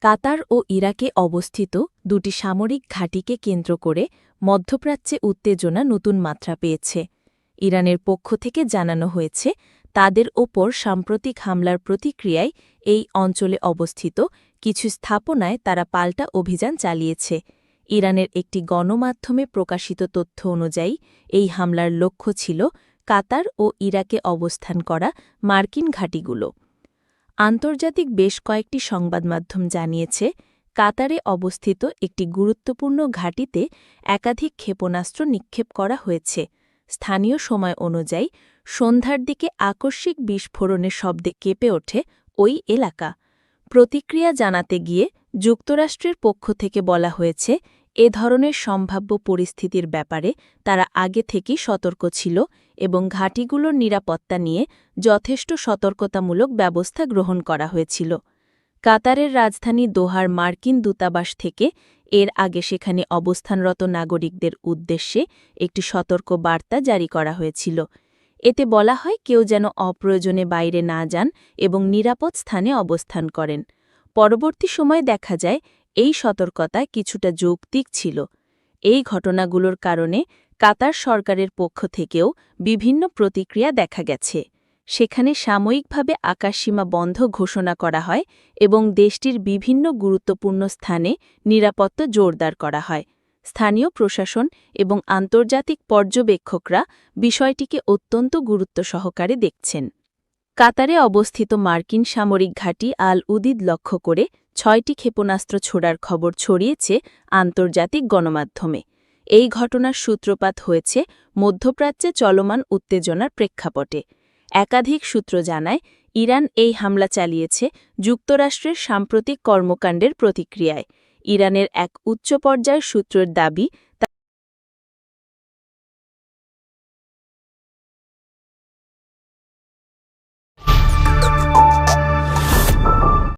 কাতার ও ইরাকে অবস্থিত দুটি সামরিক ঘাঁটিকে কেন্দ্র করে মধ্যপ্রাচ্যে উত্তেজনা নতুন মাত্রা পেয়েছে। ইরানের পক্ষ থেকে জানানো হয়েছে, তাদের ওপর সাম্প্রতিক হামলার প্রতিক্রিয়ায় এই অঞ্চলে অবস্থিত কিছু স্থাপনায় তারা পাল্টা অভিযান চালিয়েছে। ইরানের একটি গণমাধ্যমে প্রকাশিত তথ্য অনুযায়ী এই হামলার লক্ষ্য ছিল কাতার ও ইরাকে অবস্থান করা মার্কিন ঘাঁটিগুলো। আন্তর্জাতিক বেশ কয়েকটি সংবাদমাধ্যম জানিয়েছে, কাতারে অবস্থিত একটি গুরুত্বপূর্ণ ঘাঁটিতে একাধিক ক্ষেপণাস্ত্র নিক্ষেপ করা হয়েছে। স্থানীয় সময় অনুযায়ী সন্ধ্যার দিকে আকস্মিক বিস্ফোরণের শব্দে কেঁপে ওঠে ওই এলাকা। প্রতিক্রিয়া জানাতে গিয়ে যুক্তরাষ্ট্রের পক্ষ থেকে বলা হয়েছে, এ ধরনের সম্ভাব্য পরিস্থিতির ব্যাপারে তারা আগে থেকেই সতর্ক ছিল এবং ঘাঁটিগুলোর নিরাপত্তা নিয়ে যথেষ্ট সতর্কতামূলক ব্যবস্থা গ্রহণ করা হয়েছিল। কাতারের রাজধানী দোহার মার্কিন দূতাবাস থেকে এর আগে সেখানে অবস্থানরত নাগরিকদের উদ্দেশ্যে একটি সতর্ক বার্তা জারি করা হয়েছিল। এতে বলা হয়, কেউ যেন অপ্রয়োজনে বাইরে না যান এবং নিরাপদ স্থানে অবস্থান করেন। পরবর্তী সময়ে দেখা যায়, এই সতর্কতা কিছুটা যৌক্তিক ছিল। এই ঘটনাগুলোর কারণে কাতার সরকারের পক্ষ থেকেও বিভিন্ন প্রতিক্রিয়া দেখা গেছে। সেখানে সাময়িকভাবে আকাশসীমা বন্ধ ঘোষণা করা হয় এবং দেশটির বিভিন্ন গুরুত্বপূর্ণ স্থানে নিরাপত্তা জোরদার করা হয়। স্থানীয় প্রশাসন এবং আন্তর্জাতিক পর্যবেক্ষকরা বিষয়টিকে অত্যন্ত গুরুত্ব সহকারে দেখছেন। কাতারে অবস্থিত মার্কিন সামরিক ঘাঁটি আল উদিদ লক্ষ্য করে ৬টি ক্ষেপণাস্ত্র ছোড়ার খবর ছড়িয়েছে আন্তর্জাতিক গণমাধ্যমে। এই ঘটনার সূত্রপাত হয়েছে মধ্যপ্রাচ্যে চলমান উত্তেজনার প্রেক্ষাপটে। একাধিক সূত্র জানায়, ইরান এই হামলা চালিয়েছে যুক্তরাষ্ট্রের সাম্প্রতিক কর্মকাণ্ডের প্রতিক্রিয়ায়। ইরানের এক উচ্চ পর্যায়ের সূত্রের দাবি,